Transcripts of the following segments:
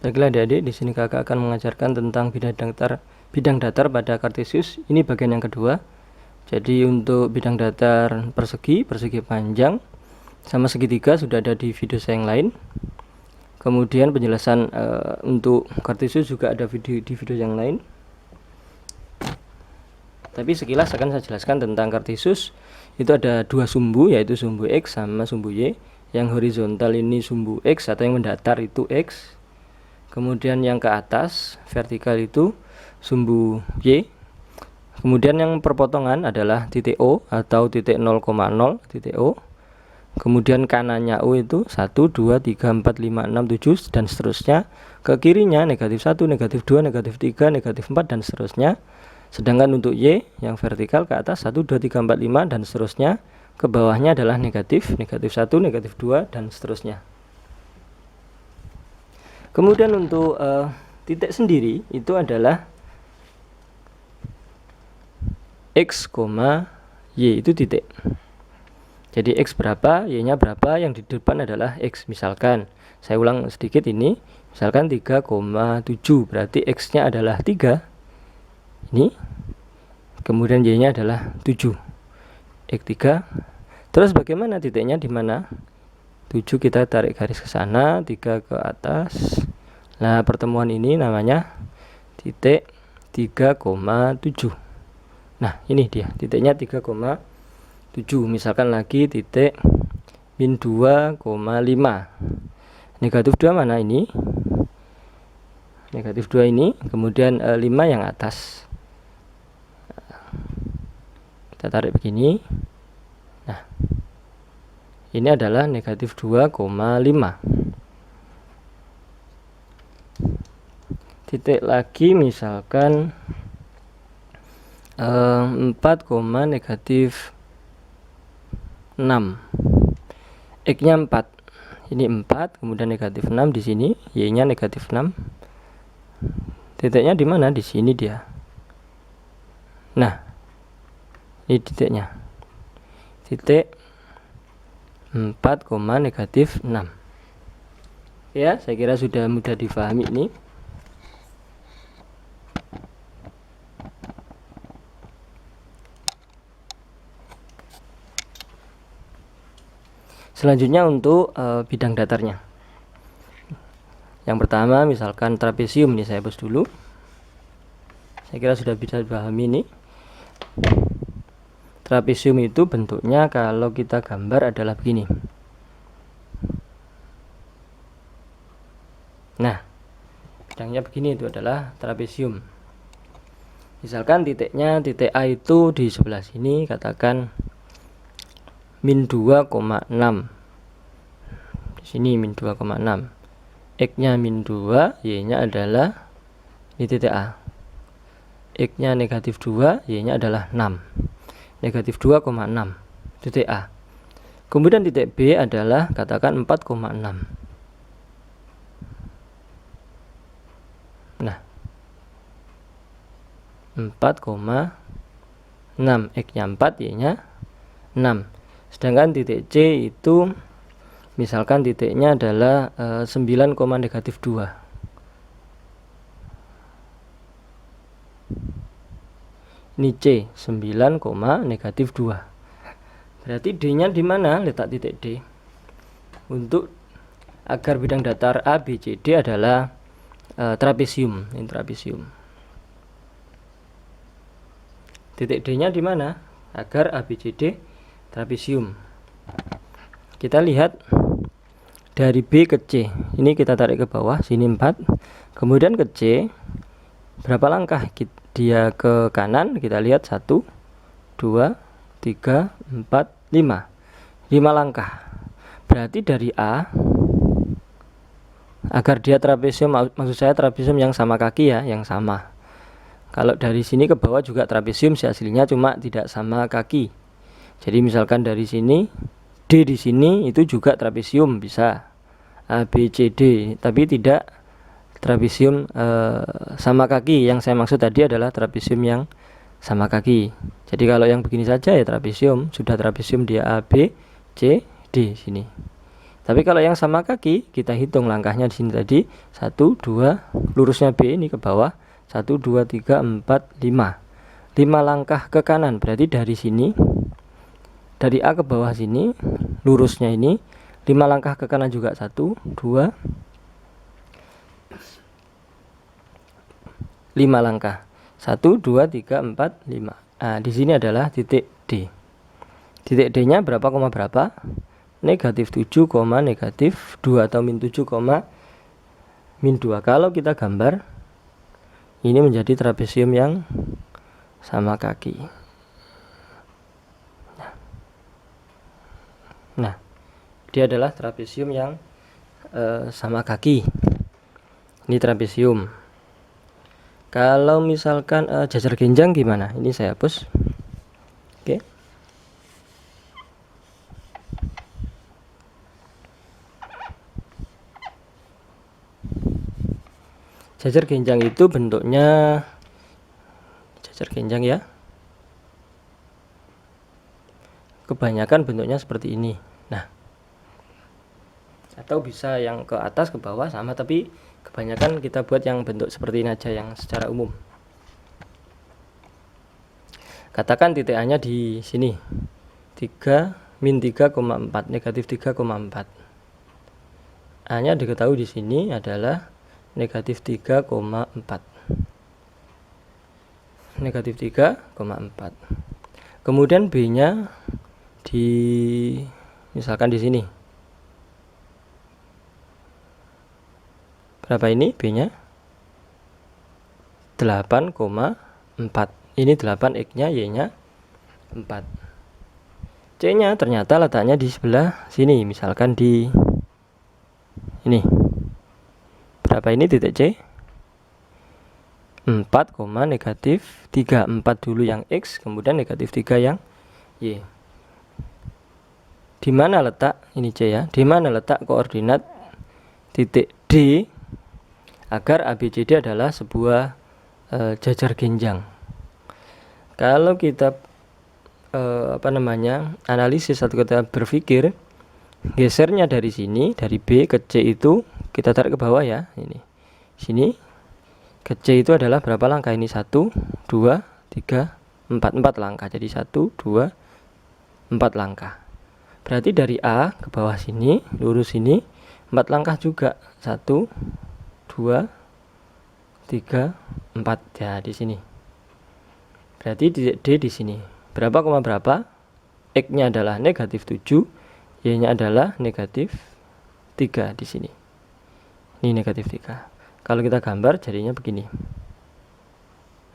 Baiklah adik-adik, di sini kakak akan mengajarkan tentang bidang datar pada kartesius. Ini bagian yang kedua. Jadi untuk bidang datar persegi panjang, sama segitiga sudah ada di video saya yang lain. Kemudian penjelasan untuk kartesius juga ada di video yang lain. Tapi sekilas akan saya jelaskan tentang kartesius. Itu ada dua sumbu, yaitu sumbu X sama sumbu Y. Yang horizontal ini sumbu X atau yang mendatar itu X. Kemudian yang ke atas vertikal itu sumbu Y. Kemudian yang perpotongan adalah titik O atau titik 0,0 titik O. Kemudian kanannya O itu 1, 2, 3, 4, 5, 6, 7 dan seterusnya. Ke kirinya negatif 1, negatif 2, negatif 3, negatif 4 dan seterusnya. Sedangkan untuk Y yang vertikal ke atas 1, 2, 3, 4, 5 dan seterusnya. Ke bawahnya adalah negatif 1, negatif 2 dan seterusnya. Kemudian untuk titik sendiri itu adalah X, Y itu titik. Jadi X berapa, Y-nya berapa, yang di depan adalah X. Misalkan, saya ulang sedikit ini, misalkan 3,7, berarti X-nya adalah 3. Ini. Kemudian Y-nya adalah 7. X3. Terus bagaimana titiknya di mana? 7 kita tarik garis ke sana, 3 ke atas. Nah, pertemuan ini namanya titik 3,7. Nah, ini dia titiknya 3,7. Misalkan lagi titik min 2,5. Negatif 2 mana ini? Negatif 2 ini, kemudian 5 yang atas. Kita tarik begini. Nah, ini adalah negatif 2,5. Titik lagi misalkan 4, negatif 6. X-nya 4. Ini 4, kemudian negatif 6 di sini, Y-nya negatif 6. Titiknya di mana? Di sini dia. Nah, ini titiknya. Titik 4, negatif 6. Ya, saya kira sudah mudah difahami ini. Selanjutnya untuk bidang datarnya. Yang pertama misalkan trapesium, ini saya hapus dulu. Saya kira sudah bisa dipahami ini. Trapesium itu bentuknya kalau kita gambar adalah begini. Nah, bidangnya begini, itu adalah trapesium. Misalkan titiknya, titik A itu di sebelah sini, katakan min 2,6. Di sini min 2,6. X-nya min 2, Y-nya adalah di titik A. X-nya negatif 2, Y-nya adalah 6. Negatif 2,6 titik A. Kemudian titik B adalah katakan 4,6. Nah, 4,6. X-nya 4, Y-nya 6. Sedangkan titik C itu misalkan titiknya adalah 9, negatif 2. Ini C, 9, negatif 2. Berarti D-nya di mana? Letak titik D. Untuk agar bidang datar A, B, C, D adalah trapesium. Ini trapesium. Titik D-nya di mana? Agar A, B, C, D trapesium. Kita lihat dari B ke C. Ini kita tarik ke bawah, sini 4. Kemudian ke C, berapa langkah dia ke kanan? Kita lihat 1, 2, 3, 4, 5. 5 langkah. Berarti dari A, agar dia trapesium, maksud saya trapesium yang sama kaki ya, yang sama. Kalau dari sini ke bawah juga trapesium sih aslinya, cuma tidak sama kaki. Jadi misalkan dari sini, D di sini itu juga trapesium, bisa A, B, C, D, tapi tidak trapesium sama kaki. Yang saya maksud tadi adalah trapesium yang sama kaki. Jadi kalau yang begini saja ya trapesium, sudah trapesium dia A, B, C, D sini. Tapi kalau yang sama kaki, kita hitung langkahnya di sini tadi 1, 2, lurusnya B ini ke bawah 1, 2, 3, 4, 5. 5 langkah ke kanan, berarti dari sini, dari A ke bawah sini, lurusnya ini 5 langkah ke kanan juga 1, 2, 5 langkah 1, 2, 3, 4, 5. Nah, di sini adalah titik D. Titik D nya berapa, berapa? Negatif 7, negatif 2 atau min 7, min 2. Kalau kita gambar, ini menjadi trapesium yang sama kaki. Nah, dia adalah trapesium yang sama kaki. Ini trapesium. Kalau misalkan jajar genjang gimana? Ini saya hapus. Oke. Jajar genjang itu bentuknya jajar genjang ya. Kebanyakan bentuknya seperti ini. Nah, atau bisa yang ke atas ke bawah sama, tapi kebanyakan kita buat yang bentuk seperti ini aja yang secara umum. Katakan titik A nya di sini 3, min 3,4, negatif 3,4. A nya diketahui di sini adalah negatif 3,4. Negatif 3,4. Kemudian B nya di misalkan di sini. Berapa ini B nya? 8,4. Ini 8, X nya, Y nya 4. C nya ternyata letaknya di sebelah sini, misalkan di ini. Berapa ini titik C? 4, negatif 3. 4 dulu yang X, kemudian negatif 3 yang Y. Di mana letak, ini C ya, di mana letak koordinat titik D agar ABCD adalah sebuah jajar genjang. Kalau kita analisis atau kita berpikir, gesernya dari sini, dari B ke C itu kita tarik ke bawah ya, ini sini ke C itu adalah berapa langkah ini? 1, 2, 3, 4 langkah. Jadi 1, 2, 4 langkah. Berarti dari A ke bawah sini, lurus sini 4 langkah juga. 1, 2, 3, 4 ya di sini. Berarti titik D di sini. Berapa, berapa? X-nya adalah negatif 7, Y-nya adalah negatif 3 di sini. Ini negatif 3. Kalau kita gambar jadinya begini.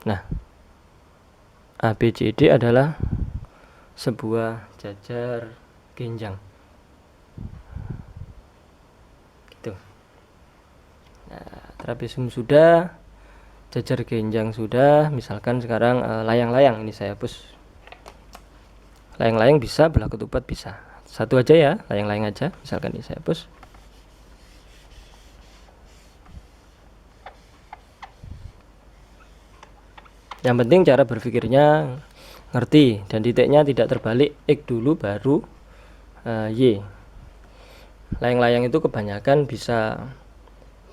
Nah, ABCD adalah sebuah jajar genjang. Gitu. Nah, trapesium sudah, jajar genjang sudah. Misalkan sekarang layang-layang, ini saya hapus. Layang-layang bisa, belah ketupat bisa. Satu aja ya, layang-layang aja. Misalkan ini saya hapus. Yang penting cara berpikirnya ngerti dan titiknya tidak terbalik, X dulu baru Y. Layang-layang itu kebanyakan bisa,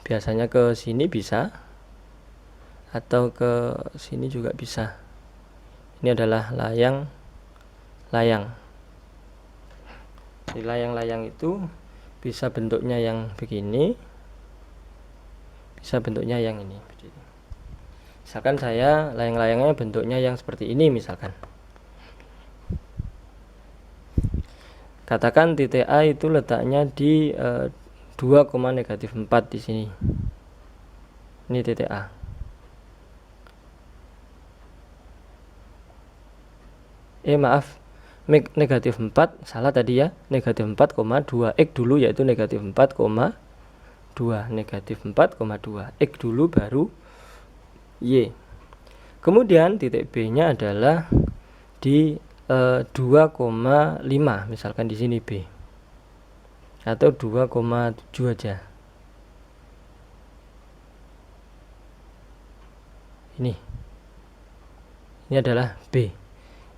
biasanya ke sini bisa, atau ke sini juga bisa. Ini adalah layang. Di layang-layang itu bisa bentuknya yang begini, bisa bentuknya yang ini. Misalkan saya layang-layangnya bentuknya yang seperti ini misalkan. Katakan titik A itu letaknya di 2, negatif 4 di sini. Ini titik A. Maaf, negatif 4, salah tadi ya, negatif 4,2, X dulu yaitu negatif 4,2, negatif 4,2, X dulu baru Y. Kemudian titik B nya adalah di 2,5, misalkan di sini B, atau 2,7 aja. Ini adalah B.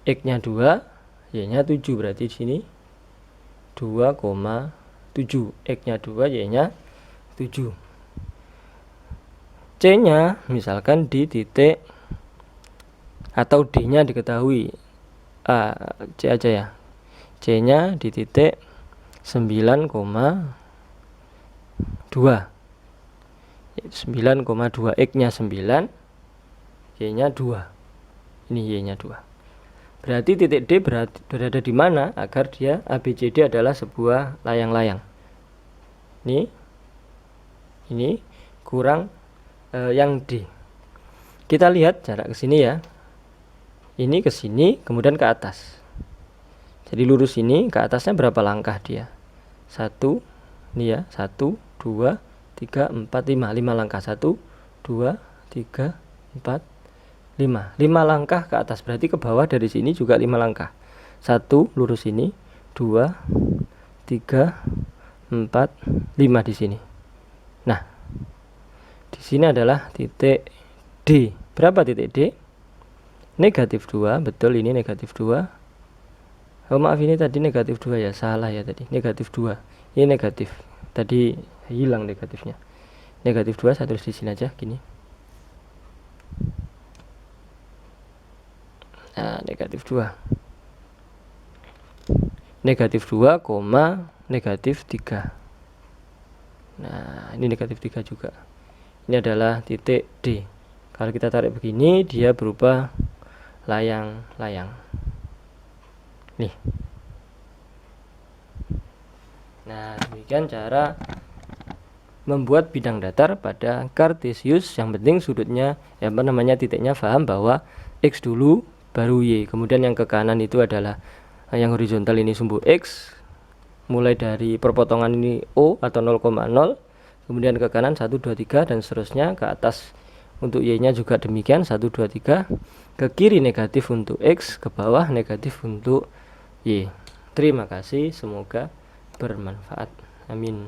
X nya 2, Y nya 7, berarti di sini 2,7. 7, X-nya 2, Y-nya 7. C-nya misalkan di titik atau D-nya diketahui, C aja ya, C-nya di titik 9,2, 9,2, X-nya 9, Y-nya 2. Ini Y-nya 2. Berarti titik D berada di mana agar dia ABCD adalah sebuah layang-layang. Ini kurang yang D. Kita lihat jarak ke sini ya. Ini ke sini, kemudian ke atas. Jadi lurus ini ke atasnya berapa langkah dia? 1, ini ya, 1, 2, 3, 4, 5, 5 langkah. 1, 2, 3, 4, 5. 5 langkah ke atas, berarti ke bawah dari sini juga 5 langkah. 1 lurus ini, 2, 3, 4, 5 di sini. Nah, di sini adalah titik D. Berapa titik D? Negatif 2, betul, ini negatif 2. Oh maaf, ini tadi negatif 2 ya, salah ya tadi, negatif 2. Ini negatif, tadi hilang negatifnya. Negatif 2 saya tulis di sini aja, gini. Nah, negatif 2. Negatif 2, negatif 3. Nah, ini negatif 3 juga. Ini adalah titik D. Kalau kita tarik begini, dia berubah layang-layang. Nih. Nah, demikian cara membuat bidang datar pada Kartesius. Yang penting sudutnya, titiknya paham bahwa X dulu baru Y. Kemudian yang ke kanan itu adalah yang horizontal, ini sumbu X. Mulai dari perpotongan ini O atau 0,0. Kemudian ke kanan 1, 2, 3 dan seterusnya. Ke atas untuk Y-nya juga demikian, 1, 2, 3. Ke kiri negatif untuk X, ke bawah negatif untuk Y. Terima kasih, semoga bermanfaat. Amin.